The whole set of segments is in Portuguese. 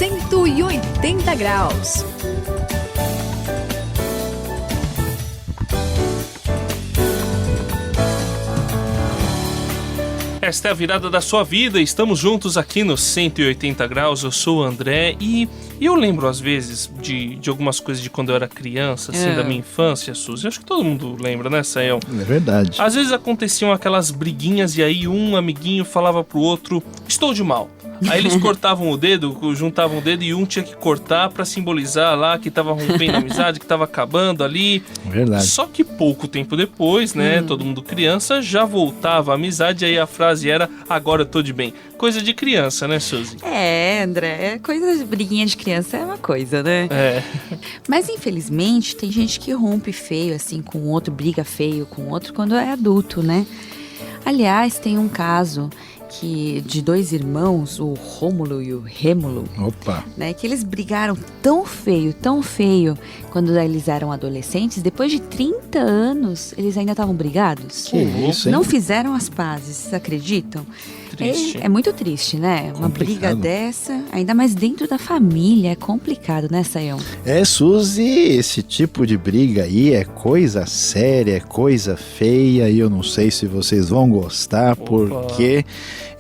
180 graus. Esta é a virada da sua vida, estamos juntos aqui no 180 graus, eu sou o André e eu lembro às vezes de algumas coisas de quando eu era criança, assim, da minha infância, Suzy, acho que todo mundo lembra, né, Sayão? É verdade. Às vezes aconteciam aquelas briguinhas e aí um amiguinho falava pro outro, estou de mal. Aí eles cortavam o dedo, juntavam o dedo e um tinha que cortar pra simbolizar lá que tava rompendo a amizade, que tava acabando ali. Verdade. Só que pouco tempo depois, né, todo mundo criança, já voltava a amizade, aí a frase era, agora eu tô de bem. Coisa de criança, né, Suzy? É, André, coisa de briguinha de criança é uma coisa, né? É. Mas infelizmente tem gente que rompe feio assim com o outro, briga feio com o outro quando é adulto, né? Aliás, tem um caso de dois irmãos, o Rômulo e o Rêmulo, Opa. né, que eles brigaram tão feio, quando eles eram adolescentes, depois de 30 anos, eles ainda estavam brigados. Que isso, hein? Não fizeram as pazes, vocês acreditam? Triste. É muito triste, né? Uma briga Complicado. dessa, ainda mais dentro da família, é complicado, né, Sayão? É, Suzy, esse tipo de briga aí é coisa séria, é coisa feia e eu não sei se vocês vão gostar, porque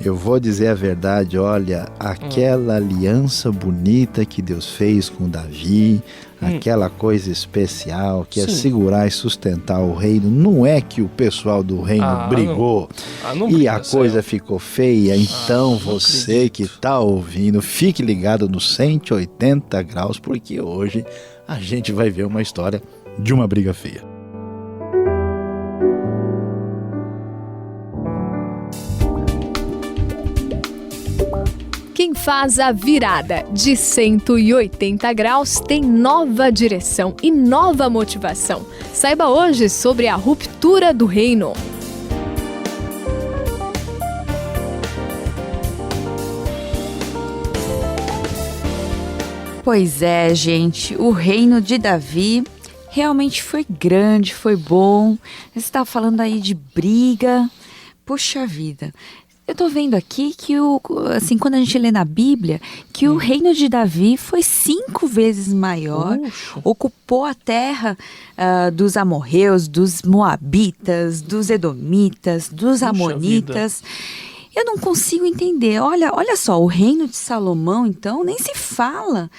eu vou dizer a verdade, olha, aquela aliança bonita que Deus fez com Davi, aquela coisa especial que é Sim. segurar e sustentar o reino, não é que o pessoal do reino brigou Não e briga, a coisa Sayão. ficou feia, então não você acredito. que tá ouvindo, fique ligado no 180 graus, porque hoje a gente vai ver uma história de uma briga feia. Quem faz a virada de 180 graus tem nova direção e nova motivação. Saiba hoje sobre a ruptura do reino. Pois é, gente, o reino de Davi realmente foi grande, foi bom. Você estava falando aí de briga. Puxa vida. Eu tô vendo aqui que assim, quando a gente lê na Bíblia, que o reino de Davi foi 5 vezes maior, Puxa. ocupou a terra dos amorreus, dos moabitas, dos edomitas, dos Puxa amonitas. Eu não consigo entender. Olha só, o reino de Salomão, então, nem se fala.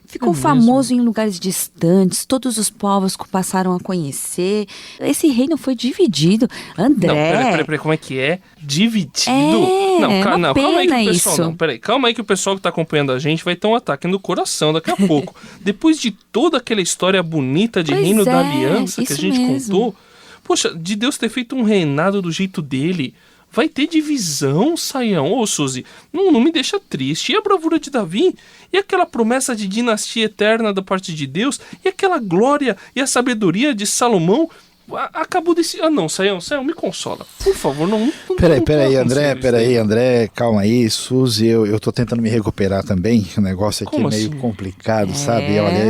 Ficou famoso em lugares distantes, todos os povos passaram a conhecer. Esse reino foi dividido. André... Não, peraí, como é que é? Dividido? É uma calma aí que pena o pessoal... isso. Não, peraí, calma aí que o pessoal que tá acompanhando a gente vai ter um ataque no coração daqui a pouco. Depois de toda aquela história bonita de Pois reino da é, aliança que a isso gente mesmo. contou, poxa, de Deus ter feito um reinado do jeito dele... Vai ter divisão, Sayão. Ô, Suzy, não me deixa triste. E a bravura de Davi? E aquela promessa de dinastia eterna da parte de Deus? E aquela glória e a sabedoria de Salomão? Acabou desse... Ah, não, Sayão, me consola. Por favor, não Peraí, acontecer isso aí. André, calma aí, Suzy, eu tô tentando me recuperar também, o negócio aqui Como é meio assim? complicado, sabe? Olha,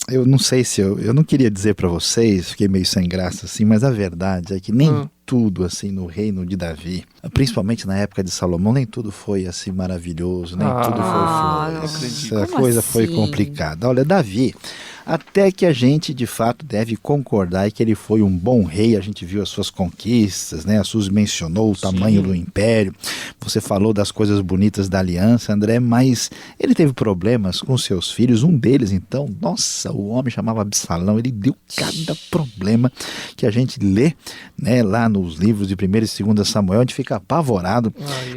eu não sei se eu não queria dizer pra vocês, fiquei meio sem graça assim, mas a verdade é que nem tudo assim no reino de Davi, principalmente na época de Salomão, nem tudo foi assim maravilhoso, nem tudo foi flores. acredito. A Como coisa foi assim? complicada. Olha, Davi, até que a gente de fato deve concordar que ele foi um bom rei, a gente viu as suas conquistas, né? A Suzy mencionou o tamanho do império, você falou das coisas bonitas da aliança, André, mas ele teve problemas com seus filhos, um deles então, nossa, o homem chamava Absalão, ele deu cada problema que a gente lê, né, lá nos livros de 1º e 2º Samuel, a gente fica apavorado,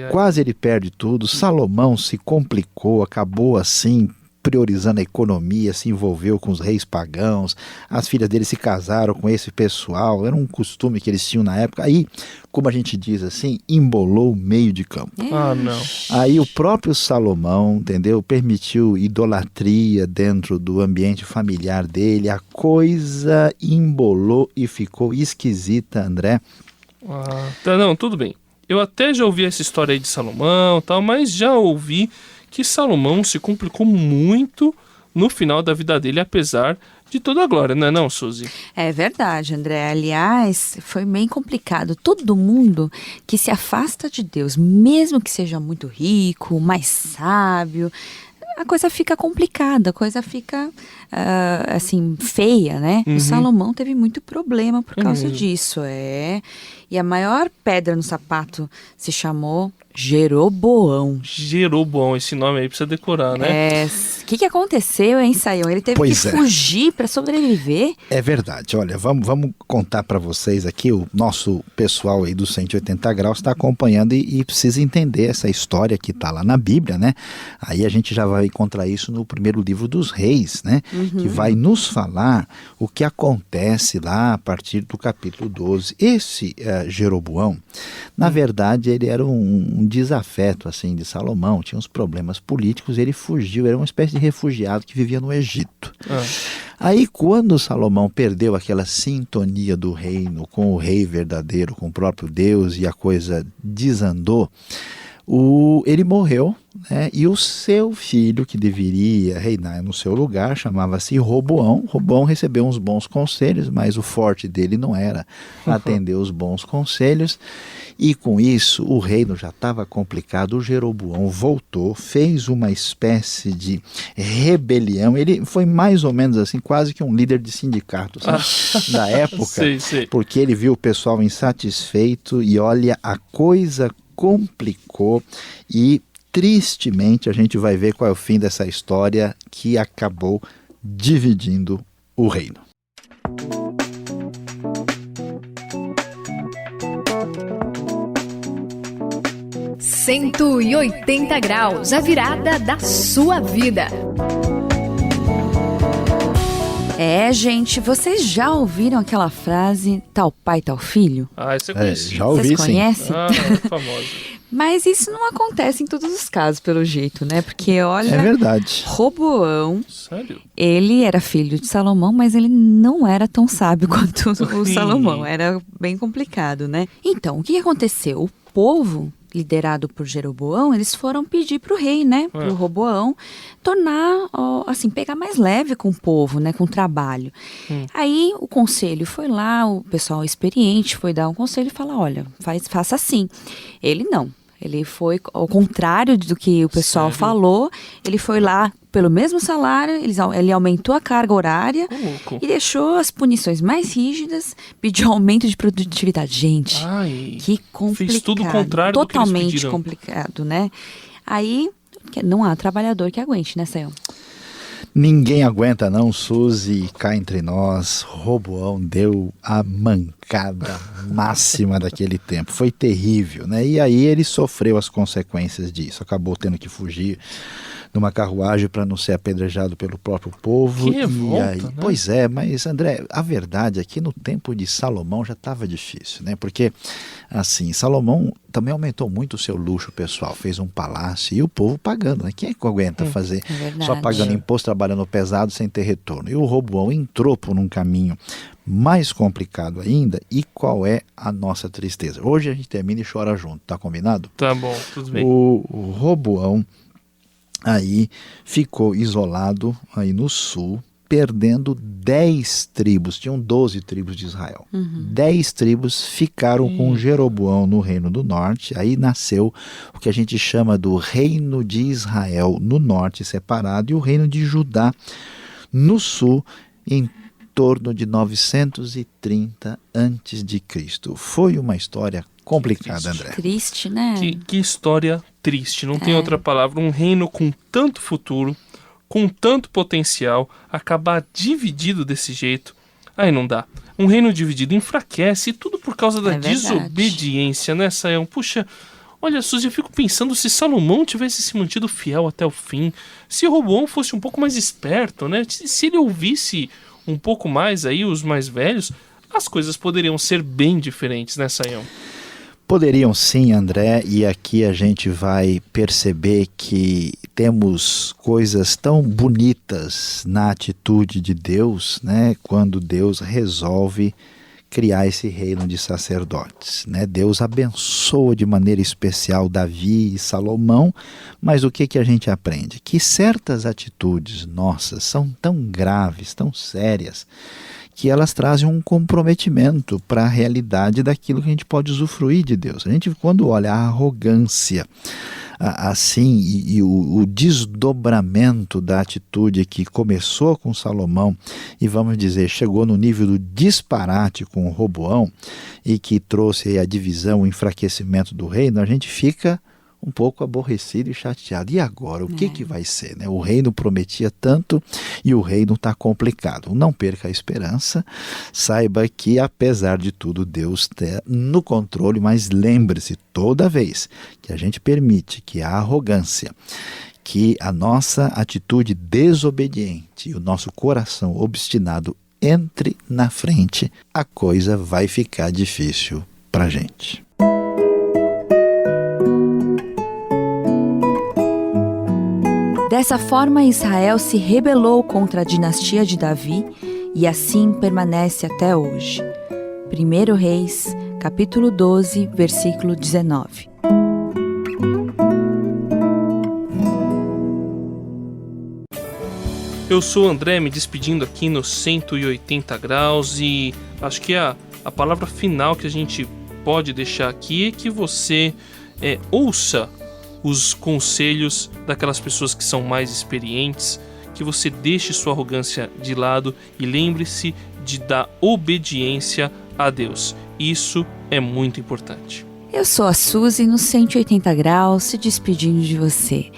quase ele perde tudo, Salomão se complicou, acabou assim, priorizando a economia, se envolveu com os reis pagãos, as filhas dele se casaram com esse pessoal, era um costume que eles tinham na época, aí, como a gente diz assim, embolou o meio de campo. Ah, não. Aí o próprio Salomão, entendeu, permitiu idolatria dentro do ambiente familiar dele, a coisa embolou e ficou esquisita, André. Tá, não, tudo bem. Eu até já ouvi essa história aí de Salomão e tal, mas já ouvi que Salomão se complicou muito no final da vida dele, apesar de toda a glória, não é não, Suzy? É verdade, André. Aliás, foi bem complicado. Todo mundo que se afasta de Deus, mesmo que seja muito rico, mais sábio, a coisa fica complicada, a coisa fica, assim, feia, né? O Salomão teve muito problema por causa disso, E a maior pedra no sapato se chamou Jeroboão. Jeroboão, esse nome aí precisa decorar, né? O que aconteceu, hein, Sayão? Ele teve que fugir para sobreviver? É verdade. Olha, vamos contar para vocês aqui, o nosso pessoal aí do 180 graus está acompanhando e precisa entender essa história que está lá na Bíblia, né? Aí a gente já vai encontrar isso no primeiro livro dos Reis, né? Que vai nos falar o que acontece lá a partir do capítulo 12. Esse Jeroboão, na verdade, ele era um desafeto assim de Salomão, tinha uns problemas políticos, ele fugiu, era uma espécie de refugiado que vivia no Egito. Aí quando Salomão perdeu aquela sintonia do reino com o rei verdadeiro, com o próprio Deus, e a coisa desandou, ele morreu, né? E o seu filho, que deveria reinar no seu lugar, chamava-se Roboão. Roboão recebeu uns bons conselhos, mas o forte dele não era atender os bons conselhos. E com isso, o reino já estava complicado. O Jeroboão voltou, fez uma espécie de rebelião. Ele foi mais ou menos assim, quase que um líder de sindicato, sabe? Da época, Sei. Porque ele viu o pessoal insatisfeito e olha, a coisa complicou e tristemente a gente vai ver qual é o fim dessa história que acabou dividindo o reino. Cento e 180 graus, a virada da sua vida. Gente, vocês já ouviram aquela frase, tal pai, tal filho? Essa eu conheci. Já ouvi, Vocês conhecem? Famosa. Mas isso não acontece em todos os casos, pelo jeito, né? Porque, olha, É verdade. Roboão, Sério? ele era filho de Salomão, mas ele não era tão sábio quanto o Salomão. Era bem complicado, né? Então, o que aconteceu? O povo, liderado por Jeroboão, eles foram pedir para o rei, né? Para o Roboão tornar, assim, pegar mais leve com o povo, né? Com o trabalho. Aí o conselho foi lá, o pessoal experiente foi dar um conselho e falar, olha, faça assim. Ele não. Ele foi ao contrário do que o pessoal falou. Ele foi lá pelo mesmo salário, ele aumentou a carga horária e deixou as punições mais rígidas, pediu aumento de produtividade. Gente, que complicado. Fez tudo o contrário do que eles totalmente pediram. complicado, né? Aí, não há trabalhador que aguente, né, Sayão? Ninguém aguenta não, Suzy, cá entre nós. Roboão deu a mancada máxima daquele tempo. Foi terrível, né? E aí ele sofreu as consequências disso. Acabou tendo que fugir numa carruagem para não ser apedrejado pelo próprio povo. Que revolta, e aí, né? Pois é, mas André, a verdade é que no tempo de Salomão já estava difícil, né? Porque, assim, Salomão também aumentou muito o seu luxo pessoal, fez um palácio e o povo pagando, né? Quem é que aguenta fazer só pagando imposto, trabalhando pesado sem ter retorno? E o Roboão entrou por um caminho mais complicado ainda. E qual é a nossa tristeza? Hoje a gente termina e chora junto, tá combinado? Tá bom, tudo bem. O Roboão aí ficou isolado aí no sul, perdendo 10 tribos, tinham 12 tribos de Israel. 10 tribos ficaram com Jeroboão no reino do norte, aí nasceu o que a gente chama do reino de Israel no norte separado e o reino de Judá no sul, em torno de 930 a.C. Foi uma história complicada, André. Triste, né? Que história triste, não tem outra palavra. Um reino com tanto futuro, com tanto potencial, acabar dividido desse jeito, aí não dá. Um reino dividido enfraquece, e tudo por causa da desobediência, né, Sayão? Puxa, olha, Suzy, eu fico pensando se Salomão tivesse se mantido fiel até o fim, se Roboão fosse um pouco mais esperto, né? Se ele ouvisse um pouco mais aí os mais velhos, as coisas poderiam ser bem diferentes, né, Sayão? Poderiam sim, André, e aqui a gente vai perceber que temos coisas tão bonitas na atitude de Deus, né? Quando Deus resolve criar esse reino de sacerdotes, né? Deus abençoa de maneira especial Davi e Salomão, mas o que a gente aprende? Que certas atitudes nossas são tão graves, tão sérias, que elas trazem um comprometimento para a realidade daquilo que a gente pode usufruir de Deus. A gente, quando olha a arrogância, assim, e o desdobramento da atitude que começou com Salomão e, vamos dizer, chegou no nível do disparate com Roboão e que trouxe aí a divisão, o enfraquecimento do reino, a gente fica um pouco aborrecido e chateado. E agora, o que vai ser, né? O reino prometia tanto e o reino está complicado. Não perca a esperança, saiba que, apesar de tudo, Deus está no controle, mas lembre-se, toda vez que a gente permite que a arrogância, que a nossa atitude desobediente e o nosso coração obstinado entre na frente, a coisa vai ficar difícil para a gente. Dessa forma, Israel se rebelou contra a dinastia de Davi e assim permanece até hoje. 1 Reis, capítulo 12, versículo 19. Eu sou o André, me despedindo aqui no 180 graus e acho que a palavra final que a gente pode deixar aqui é que você ouça os conselhos daquelas pessoas que são mais experientes, que você deixe sua arrogância de lado e lembre-se de dar obediência a Deus. Isso é muito importante. Eu sou a Suzy no 180 graus, se despedindo de você.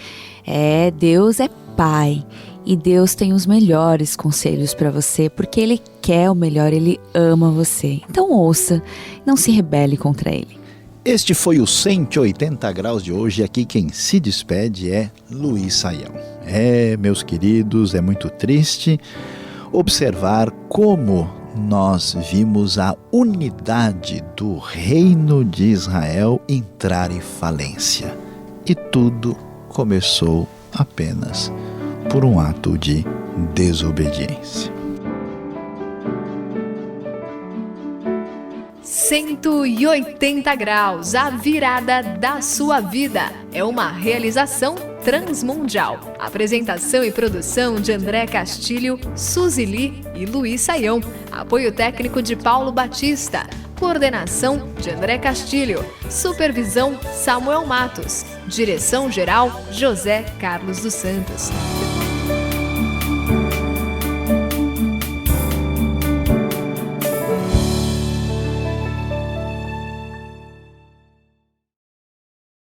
Deus é Pai e Deus tem os melhores conselhos para você, porque Ele quer o melhor, Ele ama você. Então ouça, não se rebele contra Ele. Este foi o 180 graus de hoje. Aqui quem se despede é Luiz Saião. Meus queridos, é muito triste observar como nós vimos a unidade do reino de Israel entrar em falência. E tudo começou apenas por um ato de desobediência. 180 graus, a virada da sua vida. É uma realização transmundial. Apresentação e produção de André Castilho, Suzy Lee e Luiz Saião. Apoio técnico de Paulo Batista. Coordenação de André Castilho. Supervisão Samuel Matos. Direção-geral José Carlos dos Santos.